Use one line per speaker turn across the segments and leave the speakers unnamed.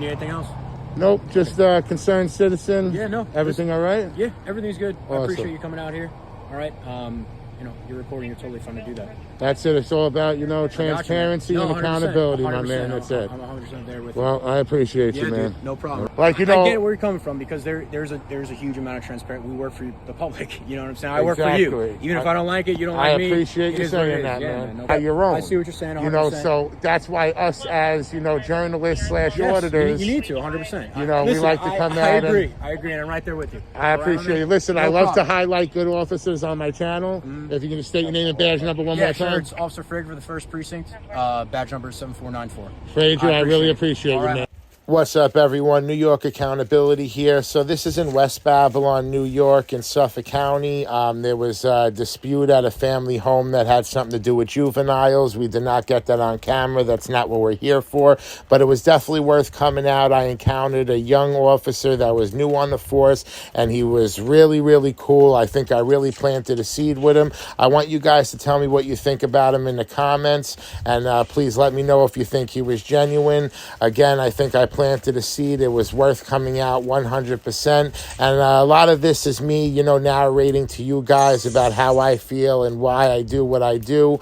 need anything else?
Nope, just concerned citizen.
Yeah, no.
Everything all right?
Yeah, everything's good.
Awesome.
I appreciate you coming out here. All right. You know, you're reporting. You're totally fun to do that.
That's it. It's all about, you know, transparency and accountability, my man. That's it.
I'm 100% there with you.
Well, I appreciate you, man.
Dude, no problem.
Like, you know,
I get where you're coming from because there's a huge amount of transparency. We work for the public. You know what I'm saying? I work for you. Even if I don't like it, you don't like me.
I appreciate you saying that, man. No, you're wrong.
I see what you're saying. 100%.
You know, so that's why us as, you know, journalists / auditors.
You need to 100%.
You know, we like to come out.
I agree, and I'm right there with you.
I appreciate you. Listen, I love to highlight good officers on my channel. If you're going to state your name and badge number one more time.
It's Officer Frigg for the 1st Precinct. Badge number is 7494.
Frazier, I really appreciate you, man. What's up, everyone? New York Accountability here. So this is in West Babylon, New York, in Suffolk County. There was a dispute at a family home that had something to do with juveniles. We did not get that on camera. That's not what we're here for. But it was definitely worth coming out. I encountered a young officer that was new on the force, and he was really, really cool. I think I really planted a seed with him. I want you guys to tell me what you think about him in the comments, and please let me know if you think he was genuine. Again, I think I planted a seed. It was worth coming out 100%. And a lot of this is me, you know, narrating to you guys about how I feel and why I do what I do.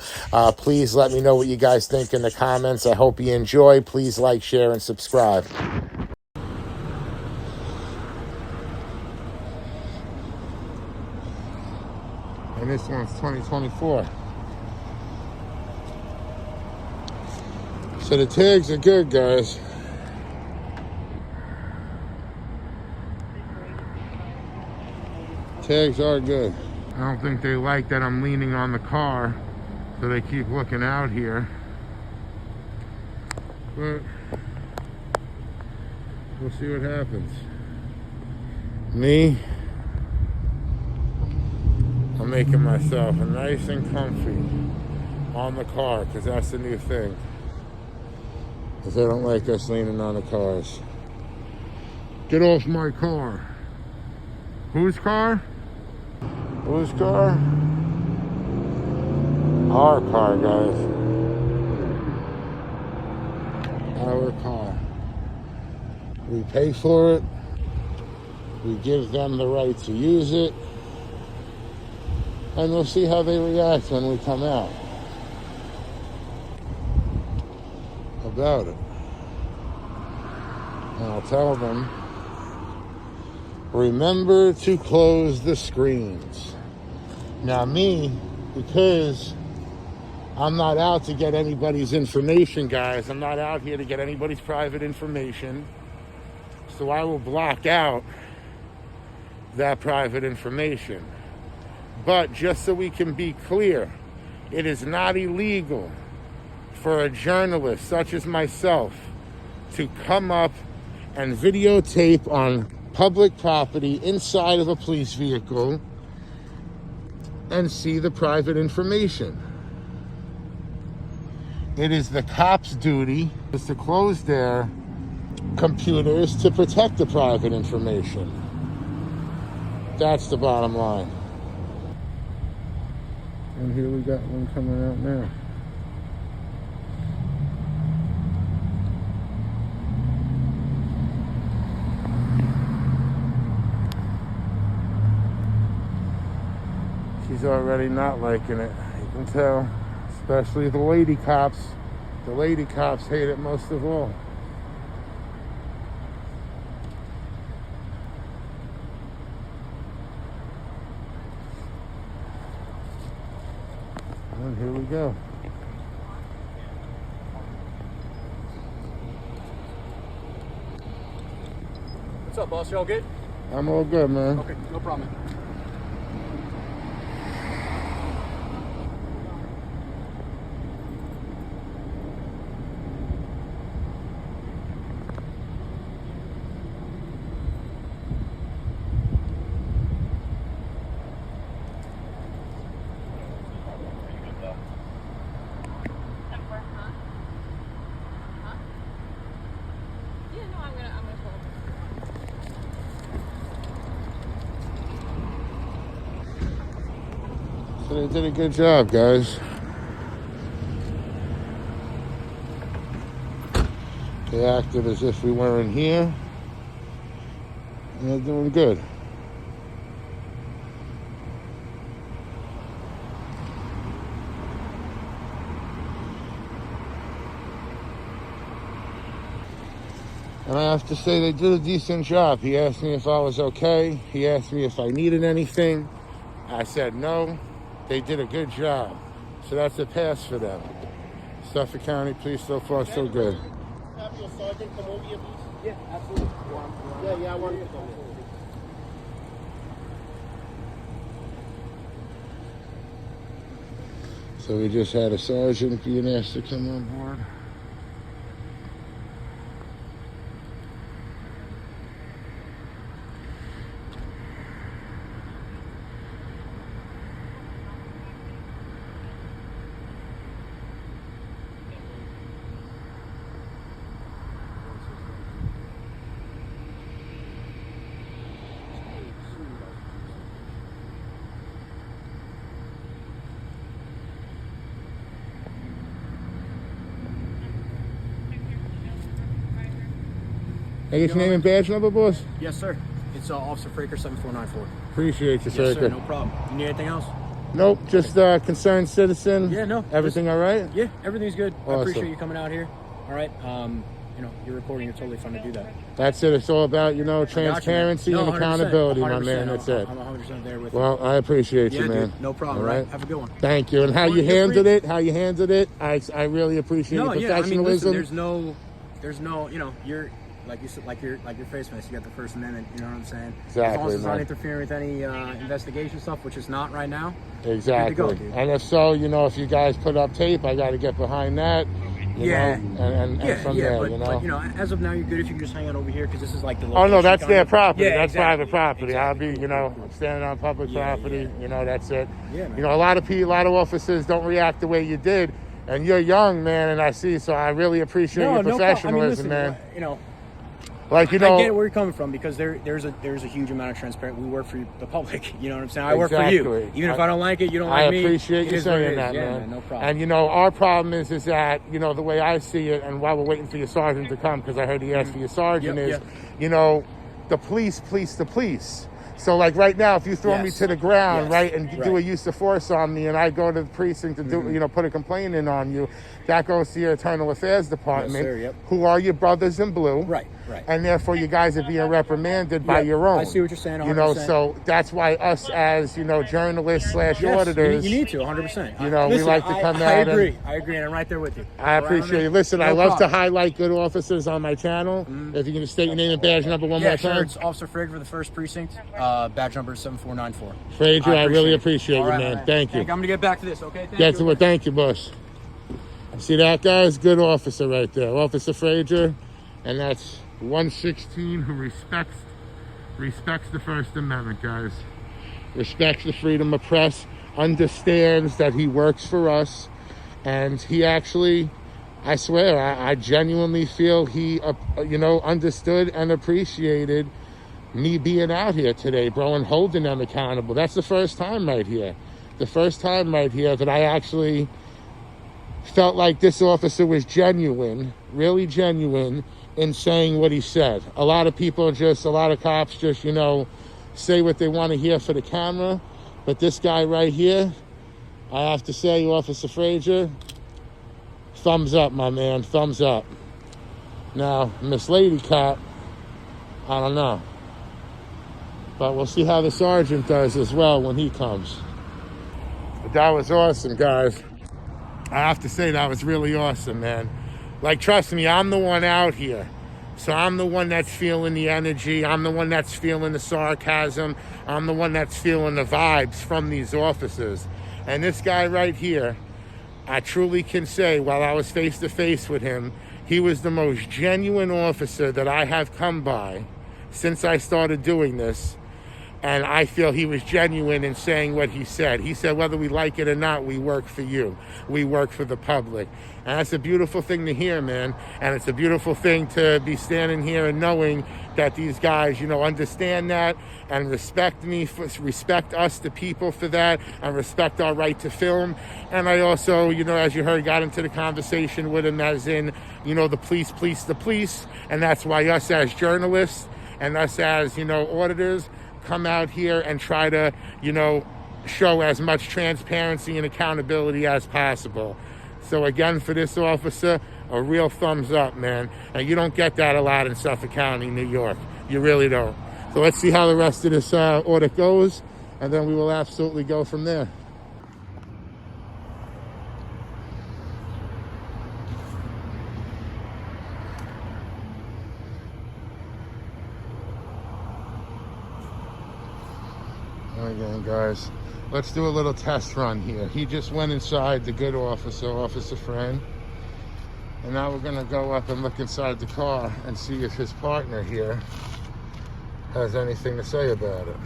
Please let me know what you guys think in the comments. I hope you enjoy. Please like, share, and subscribe. And this one's 2024. So the tags are good, guys. Tags are good. I don't think they like that I'm leaning on the car, so they keep looking out here. But we'll see what happens. Me, I'm making myself nice and comfy on the car, because that's the new thing. Because they don't like us leaning on the cars. Get off my car. Whose car? Whose car? Our car, guys. Our car. We pay for it. We give them the right to use it. And we'll see how they react when we come out about it. And I'll tell them, remember to close the screens. Now me, because I'm not out to get anybody's information, guys. I'm not out here to get anybody's private information. So I will block out that private information. But just so we can be clear, it is not illegal for a journalist such as myself to come up and videotape on public property inside of a police vehicle and see the private information. It is the cops' duty is to close their computers to protect the private information. That's the bottom line. And here we got one coming out now. She's already not liking it. You can tell, especially the lady cops. The lady cops hate it most of all. And here we go.
What's up, boss? You all good?
I'm all good, man.
Okay, no problem.
So they did a good job, guys. They They acted as if we weren't here. And they're doing good. And I have to say they did a decent job. He asked me if I was okay. He asked me if I needed anything. I said no. They did a good job. So that's a pass for them. Suffolk County Police, so far so good.
Have your sergeant come over here, please?
Yeah, absolutely.
Yeah, I want you to come over.
So we just had a sergeant being asked to come on board. Hey, get your name and badge number, boss?
Yes, sir. It's Officer Fraker 7494.
Appreciate you,
Yes,
sir.
sir. No problem. You need anything else?
Nope, just concerned citizen.
Yeah, no.
Everything all right?
Yeah, everything's good. I
Awesome.
appreciate you coming out here. All right. You're recording. You're totally fun to do that.
That's it. It's all about, transparency
No,
and
100%,
accountability, my
100%.
man. That's it.
I'm 100% there with you.
Well, I appreciate
Yeah,
you, man.
dude. No problem.
All
Right.
right.
Have a good one.
Thank you. And how you handled it, I really appreciate your
Listen,
professionalism.
there's no, you're like you said, like your face mask. You got the First Amendment. You know what I'm saying?
Exactly,
As long as it's
man.
not interfering with any investigation stuff, which is not right now.
Exactly.
Good to go, dude.
And if so, if you guys put up tape, I got to get behind that.
Yeah.
And from there,
but as of now, you're good if you can just hang out over here because this is like the.
Oh no, that's
location
their
kind of-
property.
Yeah,
That's
exactly.
private property.
Exactly.
I'll be, I'm standing on public
Yeah,
property. That's it.
Yeah, man.
A lot of officers don't react the way you did, and you're young, man, and I see. So I really appreciate your professionalism, man.
I get where you're coming from because there's a huge amount of transparency. We work for the public. You know what I'm saying? I work for you.
Exactly.
Even if I don't like it, you don't like me.
I appreciate
it
you
is what it
saying
is.
that,
Yeah,
man.
No problem.
And our problem is that the way I see it, and while we're waiting for your sergeant to come, because I heard he asked for your sergeant,
Yep,
the police police the police. So like right now, if you throw me
Yes.
to the ground,
Yes.
right, and do a
Right.
use of force on me, and I go to the precinct to do, put a complaint in on you, that goes to your Internal Affairs Department,
Yes, sir, yep.
who are your brothers in blue,
Right.
and therefore you guys are being reprimanded by
Yep,
your own.
I see what you're saying. 100%.
So that's why us as journalists /
Yes,
auditors,
you need to 100%.
we like to come
I
out and-
agree. I agree, and I'm right there with you.
I appreciate you. Listen,
No
I love
problem.
to highlight good officers on my channel. If you can just state your name and badge number one
Yeah,
more
sure.
time.
It's Officer Frigg for the 1st Precinct. Badge number is 7494.
Frazier, I really appreciate
All
you,
right,
man.
all right.
Thank you.
I'm going to get back to this, okay?
Get to it. Thank you, boss. See that, guys? Good officer right there. Officer Frazier. And that's 116 who respects the First Amendment, guys. Respects the freedom of press. Understands that he works for us. And he actually, I swear, I genuinely feel he, understood and appreciated me being out here today, bro, and holding them accountable. That's the first time right here. The first time right here that I actually felt like this officer was genuine, really genuine in saying what he said. A lot of cops just, say what they want to hear for the camera. But this guy right here, I have to say, Officer Frazier, thumbs up, my man, thumbs up. Now, Miss Lady Cop, I don't know. But we'll see how the sergeant does as well when he comes. But that was awesome, guys. I have to say that was really awesome, man. Like, trust me, I'm the one out here. So I'm the one that's feeling the energy. I'm the one that's feeling the sarcasm. I'm the one that's feeling the vibes from these officers. And this guy right here, I truly can say, while I was face to face with him, he was the most genuine officer that I have come by since I started doing this. And I feel he was genuine in saying what he said. He said, whether we like it or not, we work for you. We work for the public. And that's a beautiful thing to hear, man. And it's a beautiful thing to be standing here and knowing that these guys, understand that and respect respect us, the people, for that, and respect our right to film. And I also, as you heard, got into the conversation with him as in, the police. And that's why us as journalists and us as, auditors come out here and try to, show as much transparency and accountability as possible. So again, for this officer, a real thumbs up, man. And you don't get that a lot in Suffolk County, New York. You really don't. So let's see how the rest of this audit goes, and then we will absolutely go from there. Again, guys, let's do a little test run here. He just went inside, the good officer, Officer Fran. And now we're gonna go up and look inside the car and see if his partner here has anything to say about it.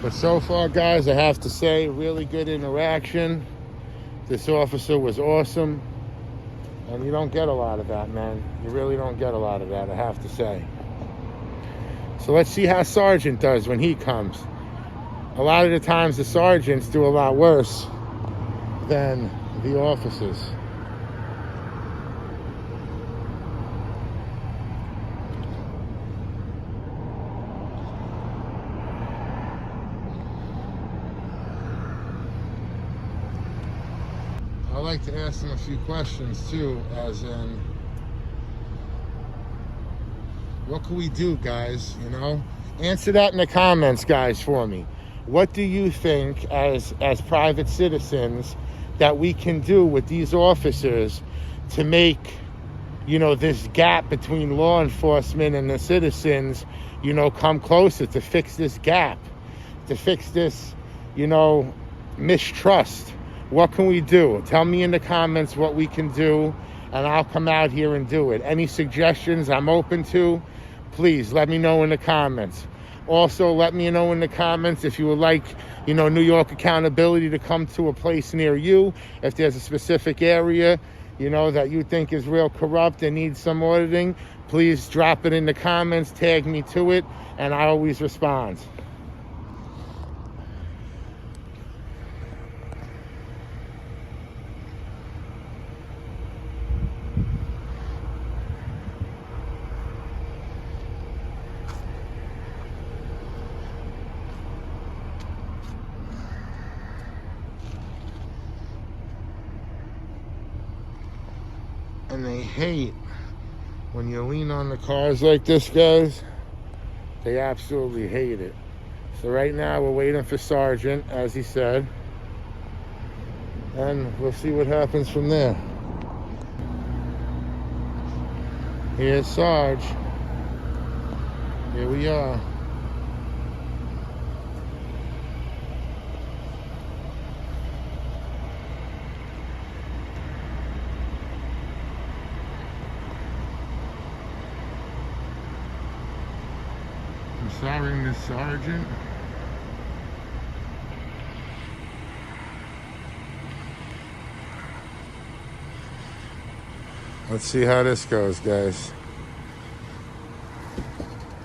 But so far, guys, I have to say, really good interaction. This officer was awesome. And you don't get a lot of that, man. You really don't get a lot of that, I have to say. So let's see how Sergeant does when he comes. A lot of the times, the sergeants do a lot worse than the officers. I like to ask them a few questions too, as in, what can we do, guys? Answer that in the comments, guys, for me. What do you think as private citizens that we can do with these officers to make, this gap between law enforcement and the citizens, come closer, to fix this gap, to fix this, mistrust? What can we do? Tell me in the comments what we can do, and I'll come out here and do it. Any suggestions I'm open to, please let me know in the comments. Also, let me know in the comments if you would like, New York Accountability to come to a place near you. If there's a specific area, that you think is real corrupt and needs some auditing, please drop it in the comments, tag me to it, and I always respond. And they hate when you lean on the cars like this, guys. They absolutely hate it. So right now we're waiting for Sergeant, as he said. And we'll see what happens from there. Here's Sarge. Here we are. Sorry, Miss Sergeant. Let's see how this goes, guys.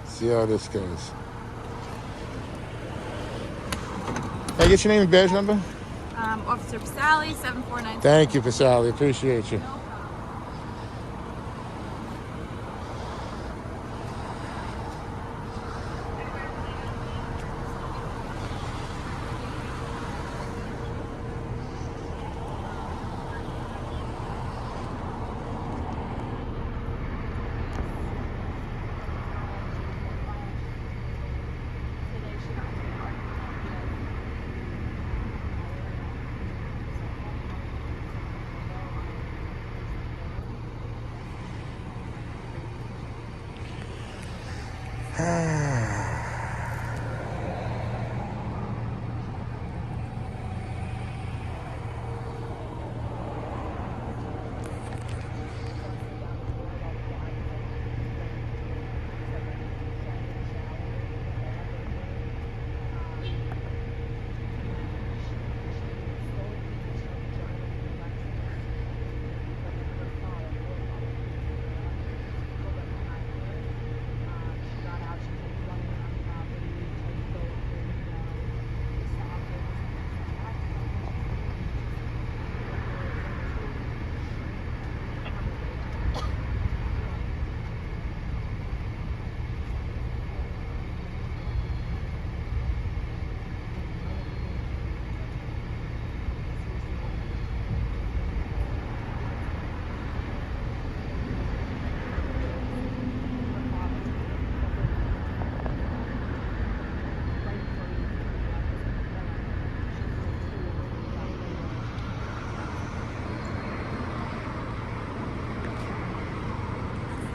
See how this goes. Can I get your name and badge number?
Officer Pasali, 749.
Thank you, Pasali. Appreciate you.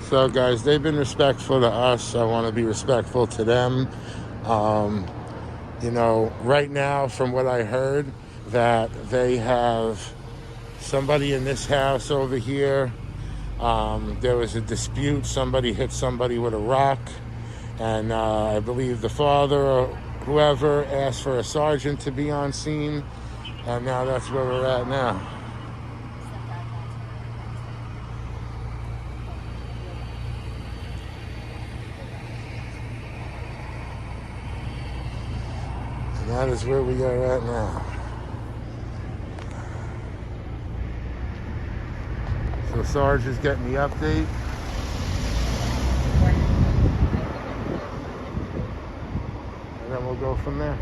So, guys, they've been respectful to us. I want to be respectful to them. You know, right now, from what I heard, that they have somebody in this house over here. There was a dispute. Somebody hit somebody with a rock. And I believe the father or whoever asked for a sergeant to be on scene. And now that's where we're at now. And that is where we are at now. So Sarge is getting the update. And then we'll go from there.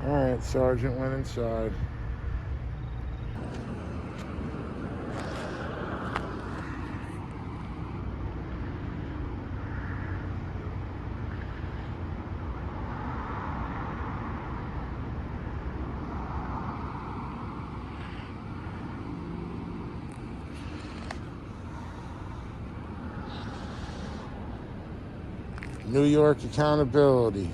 All right, Sergeant went inside. New York accountability,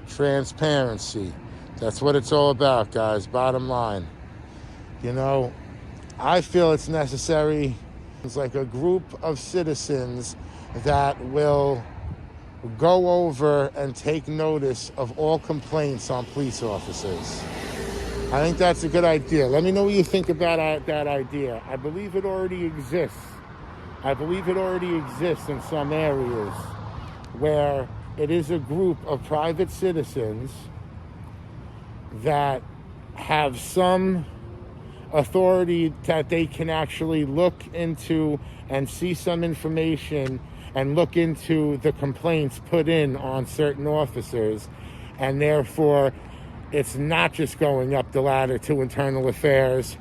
transparency. That's what it's all about, guys. Bottom line. You know, I feel it's necessary. It's like a group of citizens that will go over and take notice of all complaints on police officers. I think that's a good idea. Let me know what you think about that idea. I believe it already exists. I believe it already exists in some areas where it is a group of private citizens that have some authority that they can actually look into and see some information and look into the complaints put in on certain officers. And therefore, it's not just going up the ladder to internal affairs,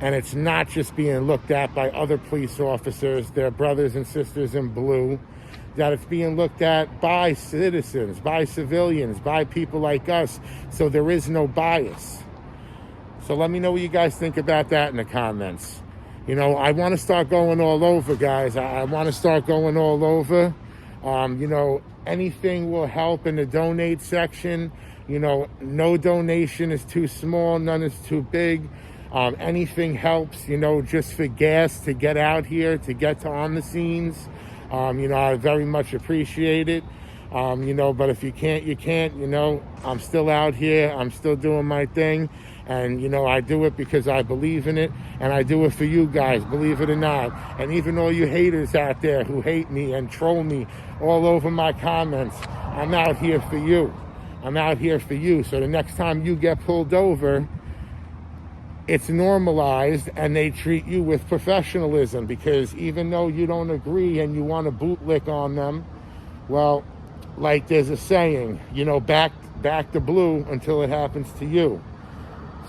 and it's not just being looked at by other police officers, their brothers and sisters in blue, that it's being looked at by citizens, by civilians, by people like us, so there is no bias. So let me know what you guys think about that in the comments. You know, I want to start going all over, guys. I want to start going all over. You know, anything will help in the donate section. You know, no donation is too small, none is too big. Anything helps, you know, just for gas to get out here, to get to on the scenes. You know, I very much appreciate it. You know, but if you can't, you can't. You know, I'm still out here. I'm still doing my thing. And, you know, I do it because I believe in it. And I do it for you guys, believe it or not. And even all you haters out there who hate me and troll me all over my comments, I'm out here for you. I'm out here for you. So the next time you get pulled over, it's normalized and they treat you with professionalism, because even though you don't agree and you want to bootlick on them, well, like there's a saying, you know, back the blue until it happens to you.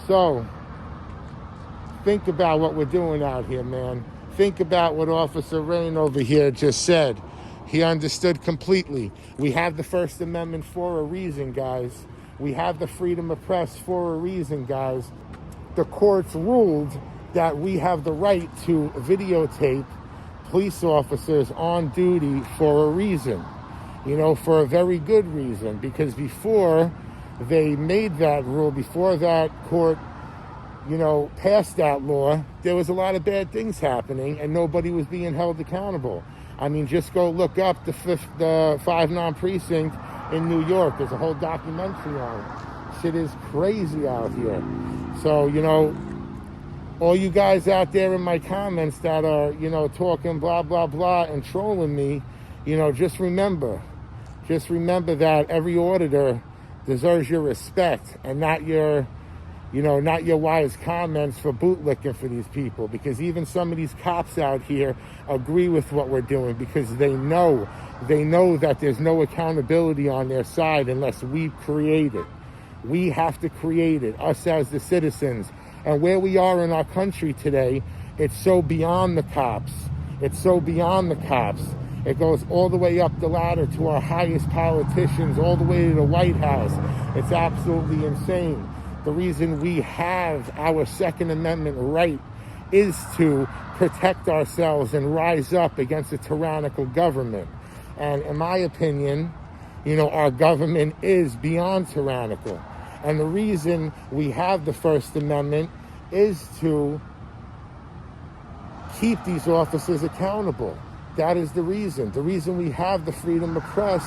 So think about what we're doing out here, man. Think about what Officer Rain over here just said. He understood completely. We have the First Amendment for a reason, guys. We have the freedom of press for a reason, guys. The courts ruled that we have the right to videotape police officers on duty for a reason, you know, for a very good reason, because before they made that rule, before that court, you know, passed that law, there was a lot of bad things happening and nobody was being held accountable. I mean, just go look up the 5-9 precinct in New York. There's a whole documentary on it. Shit is crazy out here. So, all you guys out there in my comments that are, talking blah, blah, blah and trolling me, just remember that every auditor deserves your respect and not your wise comments for bootlicking for these people, because even some of these cops out here agree with what we're doing because they know that there's no accountability on their side unless we create it. We have to create it, us as the citizens. And where we are in our country today, it's so beyond the cops. It's so beyond the cops. It goes all the way up the ladder to our highest politicians, all the way to the White House. It's absolutely insane. The reason we have our Second Amendment right is to protect ourselves and rise up against a tyrannical government. And in my opinion, our government is beyond tyrannical. And the reason we have the First Amendment is to keep these officers accountable. That is the reason. The reason we have the freedom of press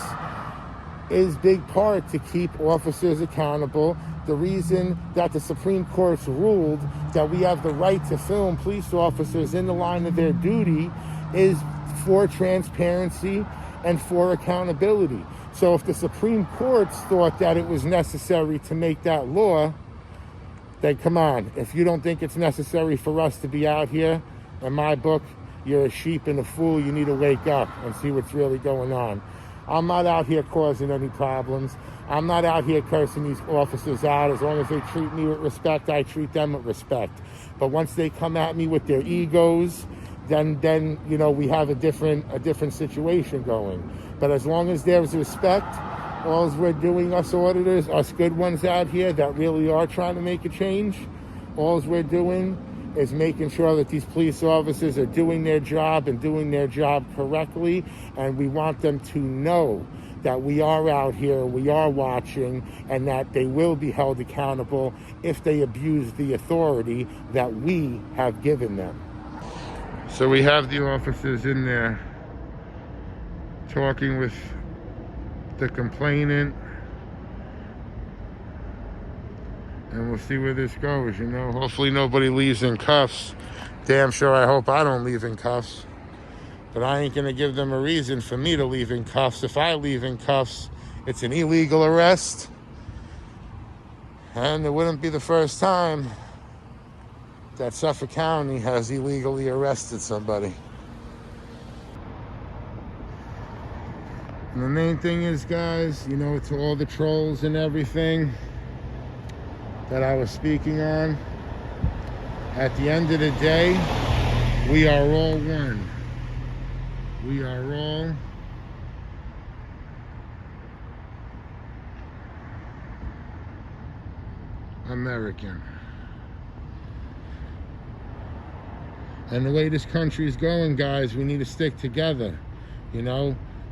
is big part to keep officers accountable. The reason that the Supreme Court's ruled that we have the right to film police officers in the line of their duty is for transparency and for accountability. So if the Supreme Court thought that it was necessary to make that law, then come on. If you don't think it's necessary for us to be out here, in my book, you're a sheep and a fool. You need to wake up and see what's really going on. I'm not out here causing any problems. I'm not out here cursing these officers out. As long as they treat me with respect, I treat them with respect. But once they come at me with their egos, then we have a different situation going. But as long as there's respect, all we're doing, us auditors, us good ones out here that really are trying to make a change, all we're doing is making sure that these police officers are doing their job and doing their job correctly. And we want them to know that we are out here, we are watching, and that they will be held accountable if they abuse the authority that we have given them. So we have the officers in there talking with the complainant, and we'll see where this goes, Hopefully nobody leaves in cuffs. Damn sure I hope I don't leave in cuffs. But I ain't gonna give them a reason for me to leave in cuffs. If I leave in cuffs, it's an illegal arrest. And it wouldn't be the first time that Suffolk County has illegally arrested somebody. And the main thing is, guys, to all the trolls and everything that I was speaking on, at the end of the day, we are all one. We are all American. And the way this country is going, guys, we need to stick together.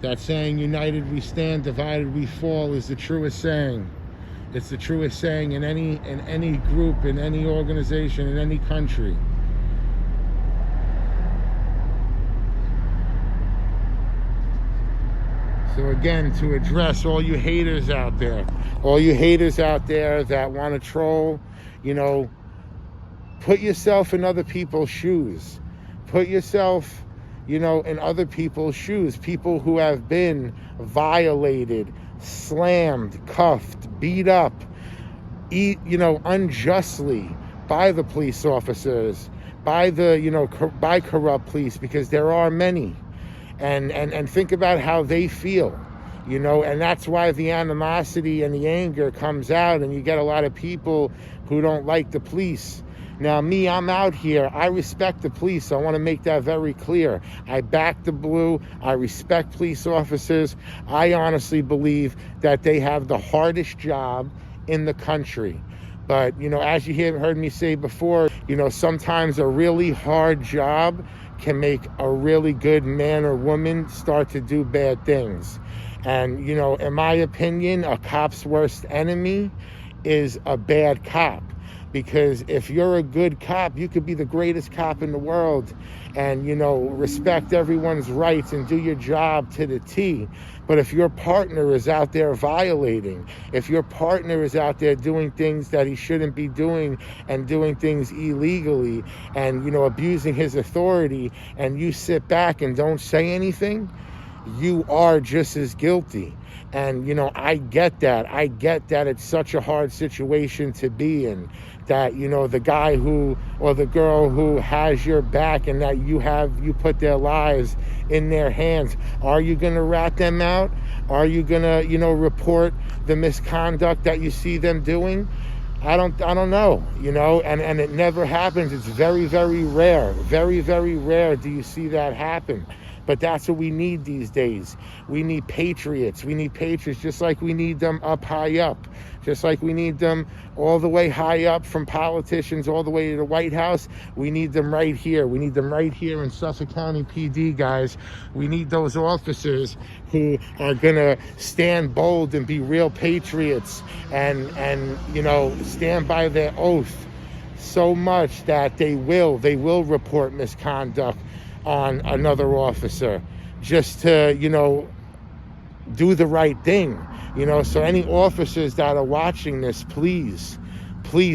That saying, united we stand, divided we fall, is the truest saying. It's the truest saying in any group, in any organization, in any country. So again, to address all you haters out there that want to troll, put yourself in other people's shoes. Put yourself, in other people's shoes. People who have been violated, slammed, cuffed, beat up, unjustly by the police officers, by by corrupt police, because there are many. And think about how they feel, and that's why the animosity and the anger comes out, and you get a lot of people who don't like the police. Now, me, I'm out here. I respect the police. I want to make that very clear. I back the blue. I respect police officers. I honestly believe that they have the hardest job in the country. But, as you heard me say before, sometimes a really hard job can make a really good man or woman start to do bad things. And, in my opinion, a cop's worst enemy is a bad cop. Because if you're a good cop, you could be the greatest cop in the world and, you know, respect everyone's rights and do your job to the T. But if your partner is out there violating, if your partner is out there doing things that he shouldn't be doing and doing things illegally and, you know, abusing his authority, and you sit back and don't say anything, you are just as guilty. And, you know, I get that. I get that it's such a hard situation to be in, that, you know, the guy who, or the girl who has your back and that you put their lives in their hands. Are you going to rat them out? Are you going to, you know, report the misconduct that you see them doing? I don't know, you know, and it never happens. It's very, very rare. Very, very rare do you see that happen. But that's what we need these days. We need patriots. We need patriots just like we need them up high up. Just like we need them all the way high up, from politicians all the way to the White House. We need them right here. We need them right here in Suffolk County PD, guys. We need those officers who are gonna stand bold and be real patriots and you know, stand by their oath so much that they will report misconduct on another officer, just to, you know, do the right thing, you know. So any officers that are watching this, please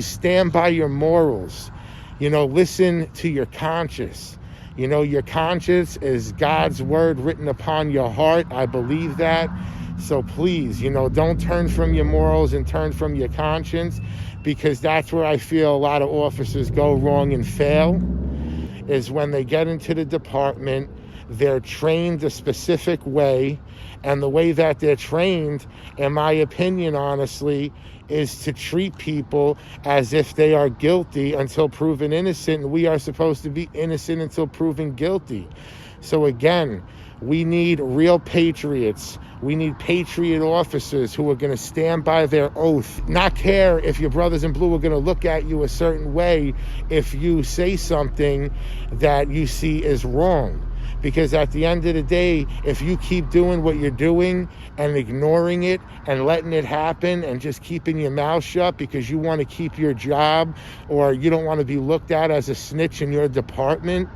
stand by your morals, you know, listen to your conscience. You know, your conscience is God's word written upon your heart. I believe that. So please, you know, don't turn from your morals and turn from your conscience, because that's where I feel a lot of officers go wrong and fail. Is when they get into the department, they're trained a specific way, and the way that they're trained, in my opinion, honestly, is to treat people as if they are guilty until proven innocent, and we are supposed to be innocent until proven guilty. So again, we need real patriots. We need patriot officers who are going to stand by their oath, not care if your brothers in blue are going to look at you a certain way if you say something that you see is wrong. Because at the end of the day, if you keep doing what you're doing and ignoring it and letting it happen and just keeping your mouth shut because you want to keep your job, or you don't want to be looked at as a snitch in your department,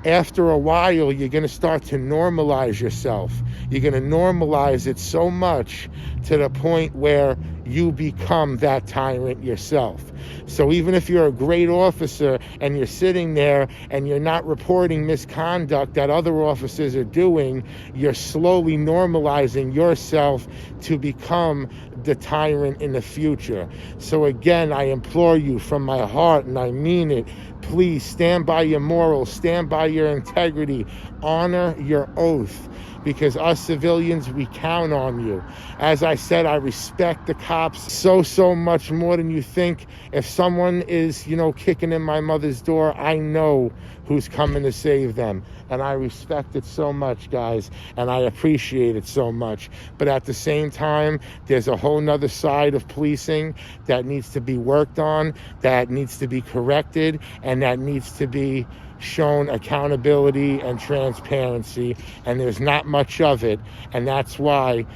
after a while, you're going to start to normalize yourself. You're going to normalize it so much to the point where you become that tyrant yourself. So even if you're a great officer and you're sitting there and you're not reporting misconduct that other officers are doing, you're slowly normalizing yourself to become the tyrant in the future. So again, I implore you from my heart, and I mean it, please stand by your morals, stand by your integrity, honor your oath, because us civilians, we count on you. As I said, I respect the cops so much more than you think. If someone is, you know, kicking in my mother's door, I know who's coming to save them. And I respect it so much, guys, and I appreciate it so much. But at the same time, there's a whole nother side of policing that needs to be worked on, that needs to be corrected, and that needs to be shown accountability and transparency, and there's not much of it. And that's why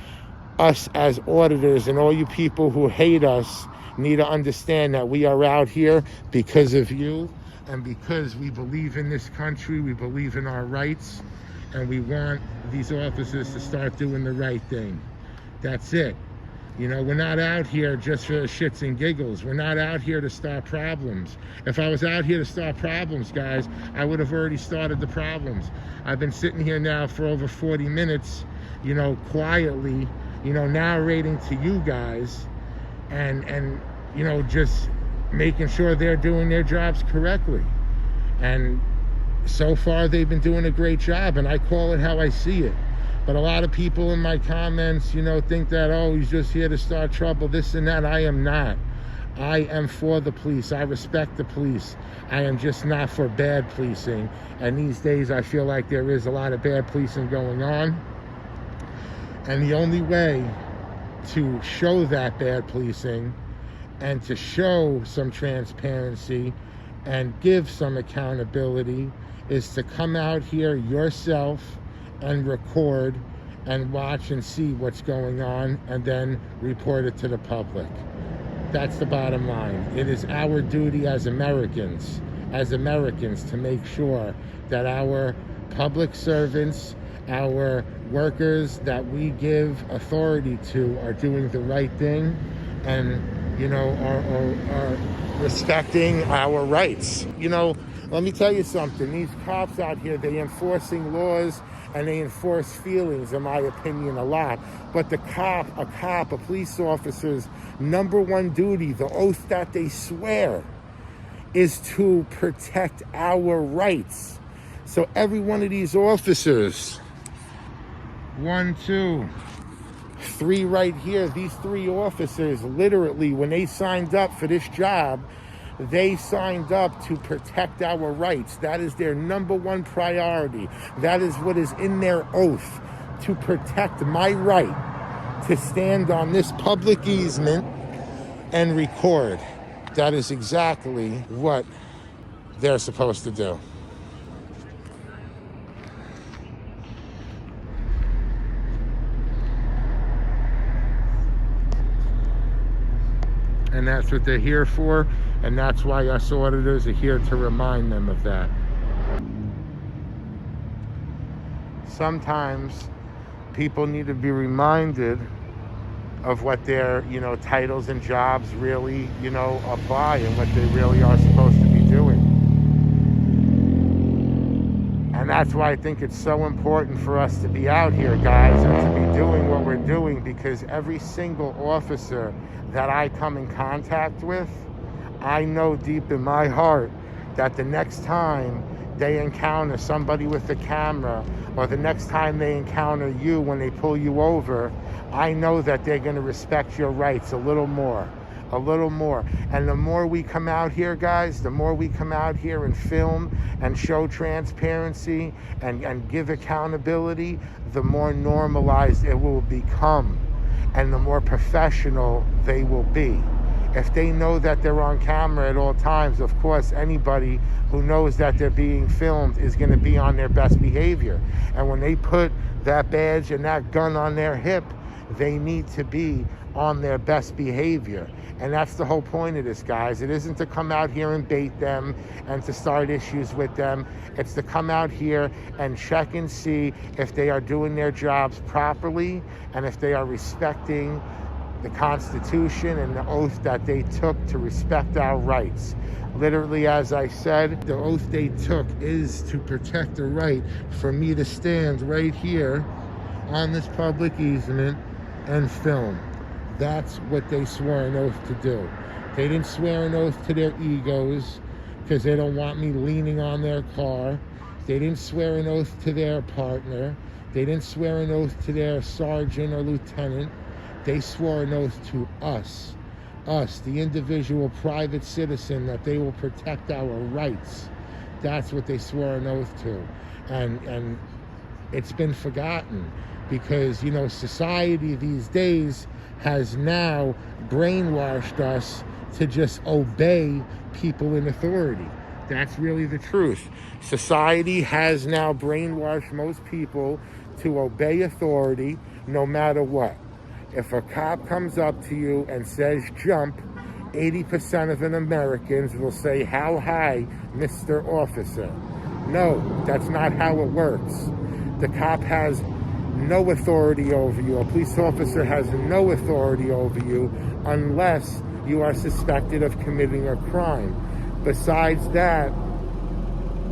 us as auditors and all you people who hate us need to understand that we are out here because of you, and because we believe in this country, we believe in our rights, and we want these officers to start doing the right thing. That's it. You know, we're not out here just for shits and giggles. We're not out here to start problems. If I was out here to start problems, guys, I would have already started the problems. I've been sitting here now for over 40 minutes, you know, quietly, you know, narrating to you guys and you know, just making sure they're doing their jobs correctly. And so far, they've been doing a great job, and I call it how I see it. But a lot of people in my comments, you know, think that, oh, he's just here to start trouble, this and that. I am not. I am for the police. I respect the police. I am just not for bad policing. And these days, I feel like there is a lot of bad policing going on. And the only way to show that bad policing and to show some transparency and give some accountability is to come out here yourself and record and watch and see what's going on, and then report it to the public. That's the bottom line. It is our duty as Americans, to make sure that our public servants, our workers that we give authority to are doing the right thing and, you know, are respecting our rights. You know, let me tell you something. These cops out here, they enforcing laws and they enforce feelings, in my opinion, a lot. But a police officer's number one duty, the oath that they swear, is to protect our rights. So every one of these officers, 1, 2, 3 right here, these 3 officers, literally, when they signed up for this job, they signed up to protect our rights. That is their number one priority. That is what is in their oath, to protect my right to stand on this public easement and record. That is exactly what they're supposed to do. And that's what they're here for, and that's why us auditors are here to remind them of that. Sometimes people need to be reminded of what their, you know, titles and jobs really, you know, apply and what they really are supposed to be doing. And that's why I think it's so important for us to be out here, guys, and to be doing what we're doing, because every single officer that I come in contact with, I know deep in my heart that the next time they encounter somebody with a camera, or the next time they encounter you when they pull you over, I know that they're going to respect your rights a little more. And the more we come out here, guys, the more we come out here and film and show transparency and give accountability, the more normalized it will become and the more professional they will be. If they know that they're on camera at all times, of course, anybody who knows that they're being filmed is going to be on their best behavior. And when they put that badge and that gun on their hip, they need to be on their best behavior. And that's the whole point of this, guys. It isn't to come out here and bait them and to start issues with them. It's to come out here and check and see if they are doing their jobs properly and if they are respecting the Constitution and the oath that they took to respect our rights. Literally, as I said, the oath they took is to protect the right for me to stand right here on this public easement and film. That's what they swore an oath to do. They didn't swear an oath to their egos because they don't want me leaning on their car. They didn't swear an oath to their partner. They didn't swear an oath to their sergeant or lieutenant. They swore an oath to us, the individual private citizen, that they will protect our rights. That's what they swore an oath to. And it's been forgotten because, you know, society these days has now brainwashed us to just obey people in authority. That's really the truth. Society has now brainwashed most people to obey authority no matter what. If a cop comes up to you and says jump, 80% of Americans will say, "How high, Mr. Officer?" No, that's not how it works. The cop has no authority over you. A police officer has no authority over you unless you are suspected of committing a crime. Besides that,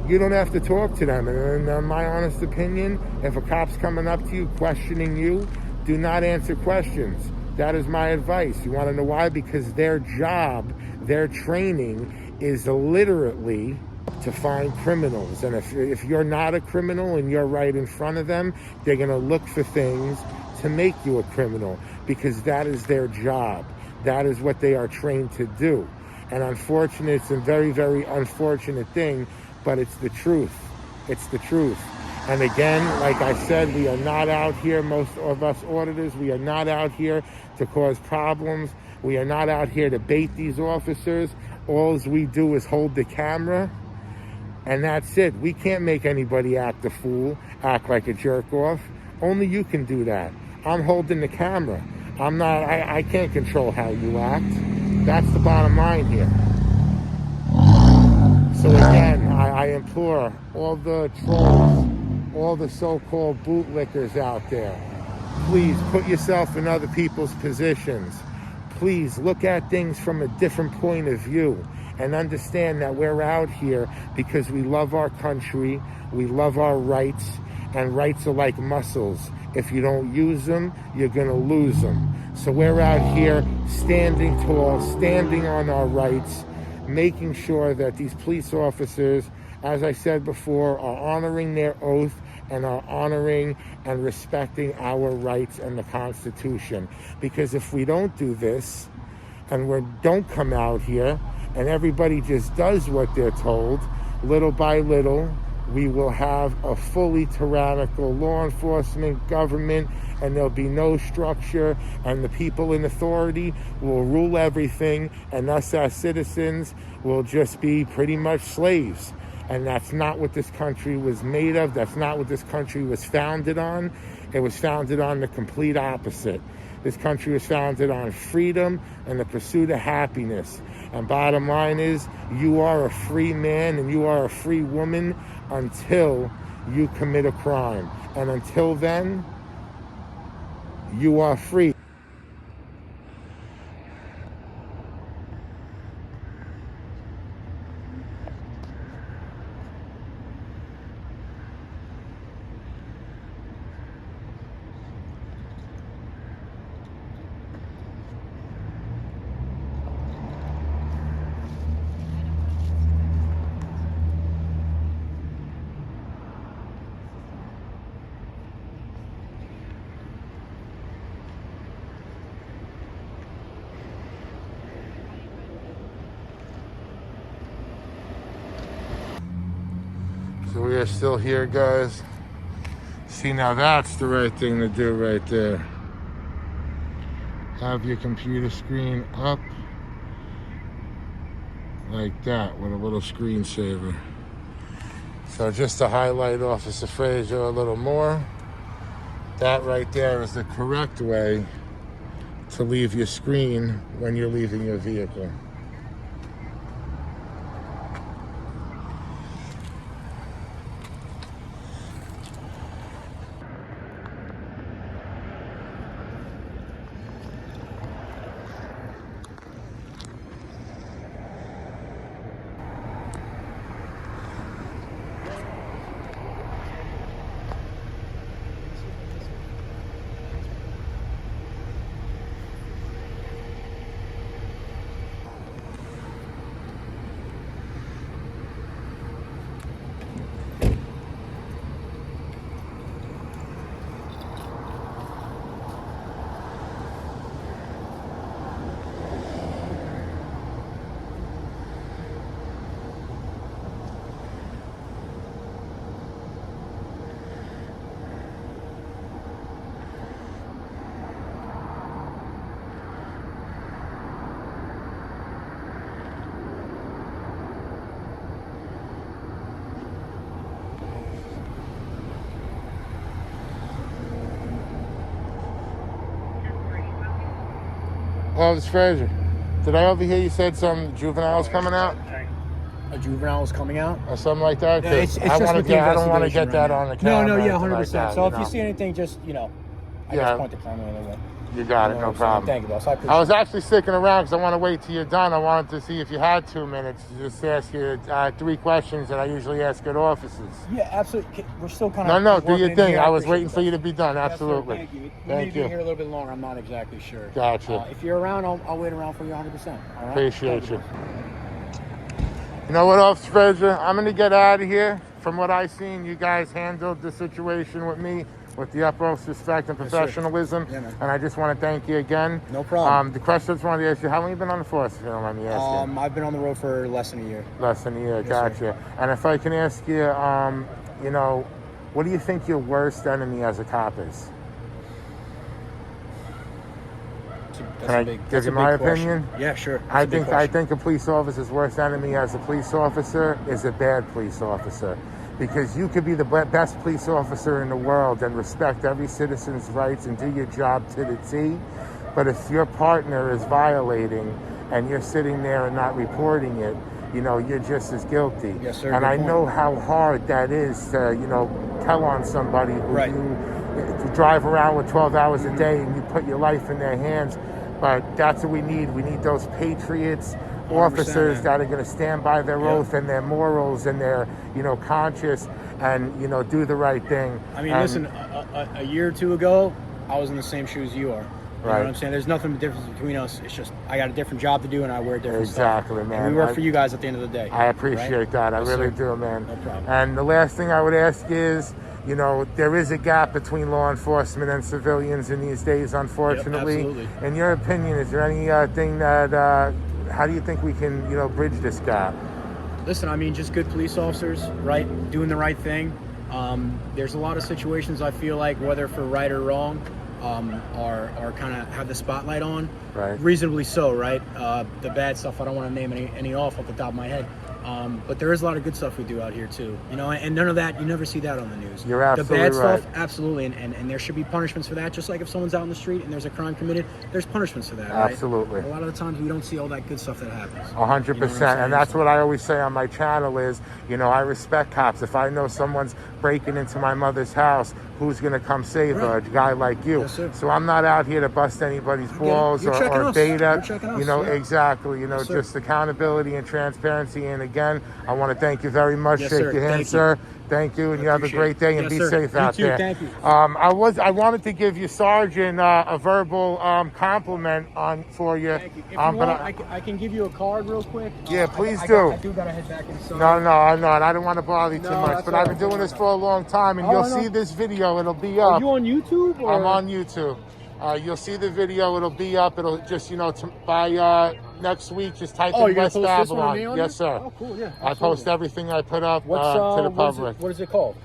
you don't have to talk to them. And in my honest opinion, if a cop's coming up to you questioning you, do not answer questions. That is my advice. You want to know why? Because their job, their training is literally to find criminals. And if you're not a criminal and you're right in front of them, they're going to look for things to make you a criminal because that is their job. That is what they are trained to do. And unfortunately, it's a very, very unfortunate thing, but it's the truth. It's the truth. And again, like I said, we are not out here, most of us auditors, we are not out here to cause problems. We are not out here to bait these officers. All we do is hold the camera, and that's it. We can't make anybody act a fool, act like a jerk off. Only you can do that. I'm holding the camera. I can't control how you act. That's the bottom line here. So again, I implore all the trolls, all the so-called bootlickers out there, please put yourself in other people's positions. Please look at things from a different point of view and understand that we're out here because we love our country, we love our rights, and rights are like muscles. If you don't use them, you're gonna lose them. So we're out here standing tall, standing on our rights, making sure that these police officers, as I said before, are honoring their oath and are honoring and respecting our rights and the Constitution. Because if we don't do this, and we don't come out here, and everybody just does what they're told, little by little, we will have a fully tyrannical law enforcement government, and there'll be no structure, and the people in authority will rule everything, and us as citizens will just be pretty much slaves. And that's not what this country was made of. That's not what this country was founded on. It was founded on the complete opposite. This country was founded on freedom and the pursuit of happiness. And bottom line is, you are a free man and you are a free woman until you commit a crime. And until then, you are free. So we are still here, guys. See, now that's the right thing to do right there. Have your computer screen up like that with a little screensaver. So just to highlight Officer Frazier a little more, that right there is the correct way to leave your screen when you're leaving your vehicle. Oh, it's Frazier. Did I overhear you said some juveniles coming out?
A juvenile is coming out?
Or something like that?
Yeah, it's
I
just with the
I don't want to get
investigation
that
right
on
now.
the camera.
No, yeah,
or anything
100%.
like that,
So if
know.
you see anything, just, I
Yeah.
just point the camera a little bit.
You got it, no problem.
Thank you, boss. I appreciate
I was actually sticking around because I want to wait till you're done. I wanted to see if you had 2 minutes to just ask you 3 questions that I usually ask good officers.
Yeah, absolutely. We're still kind of
No, do your thing. I was waiting for you to be done.
Yes, sir.
Absolutely.
Thank you. We
Thank
may be
you.
here a little bit longer. I'm not exactly sure.
Gotcha.
If you're around, I'll wait around for you 100%. All right?
Appreciate
Thank
you. You know what, Officer Frazier? I'm going to get out of here. From what I've seen, you guys handled the situation with me with the utmost respect and professionalism.
Yeah, man.
And I just want to thank you again.
No problem.
The question I just wanted to ask you, how long have you been on the force, if you don't mind me asking?
I've been on the road for less than a year.
Less than a year,
Yes,
gotcha.
sir.
And if I can ask you, what do you think your worst enemy as a cop is? Can I give you my opinion?
Yeah, sure.
I think a police officer's worst enemy as a police officer is a bad police officer. Because you could be the best police officer in the world and respect every citizen's rights and do your job to the T. But if your partner is violating and you're sitting there and not reporting it, you know, you're just as guilty.
Yes, sir.
And
Good
I
point.
know how hard that is to, you know, tell on somebody who
Right.
you drive around with 12 hours a day and you put your life in their hands. But that's what we need. We need those patriots, officers
man.
that are going to stand by their
Yeah.
oath and their morals and their, you know, conscience and, you know, do the right thing.
I mean,
And-
listen, a year or two ago, I was in the same shoes you are. You know
Right.
what I'm saying? There's nothing difference between us. It's just I got a different job to do and I wear different
Exactly,
stuff.
man.
And we work for you guys at the end of the day.
I appreciate
right?
that. I
Yes,
really
sir.
do, man.
No problem.
And the last thing I would ask is, you know, there is a gap between law enforcement and civilians in these days, unfortunately.
absolutely.
In your opinion, is there any thing that, how do you think we can, you know, bridge this gap?
Listen, I mean, just good police officers, right? Doing the right thing. There's a lot of situations I feel like, whether for right or wrong, are kind of have the spotlight on.
Right.
Reasonably so, right? The bad stuff, I don't want to name any off the top of my head. But there is a lot of good stuff we do out here too, you know, and none of that, you never see that on the news.
You're absolutely
the bad
right.
stuff, absolutely, and there should be punishments for that. Just like if someone's out in the street and there's a crime committed, there's punishments for that, right?
Absolutely.
A lot of the times we don't see all that good stuff that happens.
100%. And that's what I always say on my channel is, you know, I respect cops. If I know someone's breaking into my mother's house, who's going to come save her? A guy like you.
Yes, sir.
So I'm not out here to bust anybody's balls
You're checking
or
us.
beta.
You're checking us,
You know,
yeah.
exactly. You know,
Yes, sir.
just accountability and transparency. And again, I want to thank you very much.
Yes,
Shake
sir.
your hand,
Thank you.
sir. Thank you, and you have a
appreciate
great
it.
day, and
Yes,
be
sir.
safe
You
out
too.
there.
Thank you.
I wanted to give you Sergeant a verbal compliment for you.
Thank you. If you
but
want, I can give you a card real quick.
Yeah, please
I
do.
I do gotta head back inside.
No, I'm not. I don't want to bother you too
No,
much,
that's
but
all
I've been
right.
doing this for a long time, and
Oh,
you'll
I know.
see this video. It'll be
Are
up.
you on YouTube? Or?
I'm on YouTube. You'll see the video. It'll be up. It'll just, you know, by next week, just type
Oh,
in
you're
West
gonna post this one on
Babylon.
me on
Yes,
there?
sir.
Oh, cool. Yeah.
I post everything I put up
What's
to the public.
What is it called?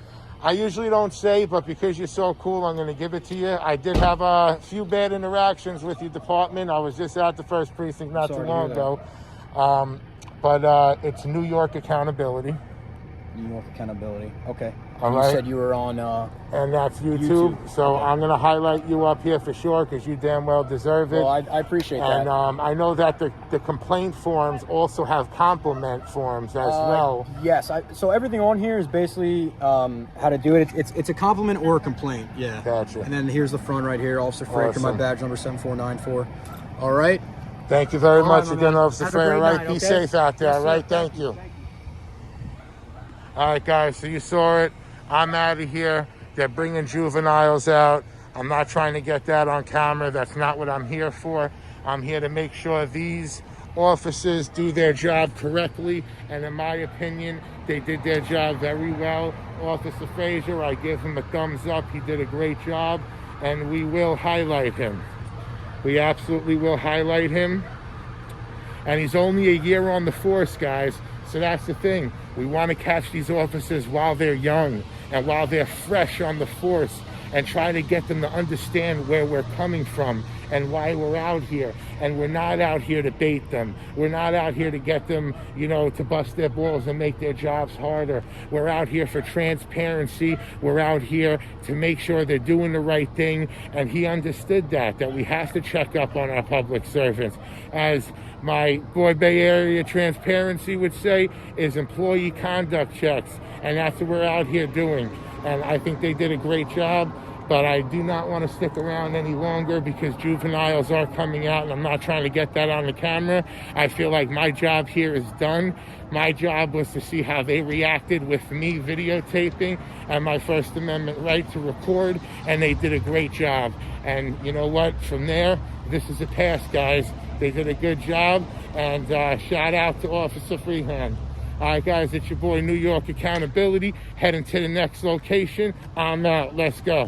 I usually don't say, but because you're so cool, I'm going to give it to you. I did have a few bad interactions with your department. I was just at the first precinct not too
Sorry to
long
hear
ago. But it's New York Accountability.
New York Accountability. Okay.
All
you
right.
said you were on.
And that's YouTube. So I'm going to highlight you up here for sure because you damn well deserve it.
Well, I appreciate
And
that.
I know that the complaint forms also have compliment forms as well.
Yes. So everything on here is basically how to do it. It's a compliment or a complaint. Yeah.
Gotcha.
And then here's the front right here, Officer Fraker, my
Awesome.
badge number 7494. All right.
Thank you very
All
much
right, my
again,
man.
Officer
Have a
Frey.
great
All right,
night,
be
okay?
safe out there.
Yes,
All
sir.
right, thank you. All right, guys, so you saw it. I'm out of here. They're bringing juveniles out. I'm not trying to get that on camera. That's not what I'm here for. I'm here to make sure these officers do their job correctly. And in my opinion, they did their job very well. Officer Frazier, I give him a thumbs up. He did a great job, and we will highlight him. We absolutely will highlight him. And he's only a year on the force, guys. So that's the thing. We want to catch these officers while they're young and while they're fresh on the force and try to get them to understand where we're coming from and why we're out here. And we're not out here to bait them. We're not out here to get them, you know, to bust their balls and make their jobs harder. We're out here for transparency. We're out here to make sure they're doing the right thing. And he understood that we have to check up on our public servants. As my boy Bay Area Transparency would say, is employee conduct checks. And that's what we're out here doing. And I think they did a great job. But I do not want to stick around any longer because juveniles are coming out, and I'm not trying to get that on the camera. I feel like my job here is done. My job was to see how they reacted with me videotaping and my First Amendment right to record, and they did a great job. And you know what? From there, this is a pass, guys. They did a good job, and shout out to Officer Freehand. All right, guys, it's your boy New York Accountability, heading to the next location. I'm out. Let's go.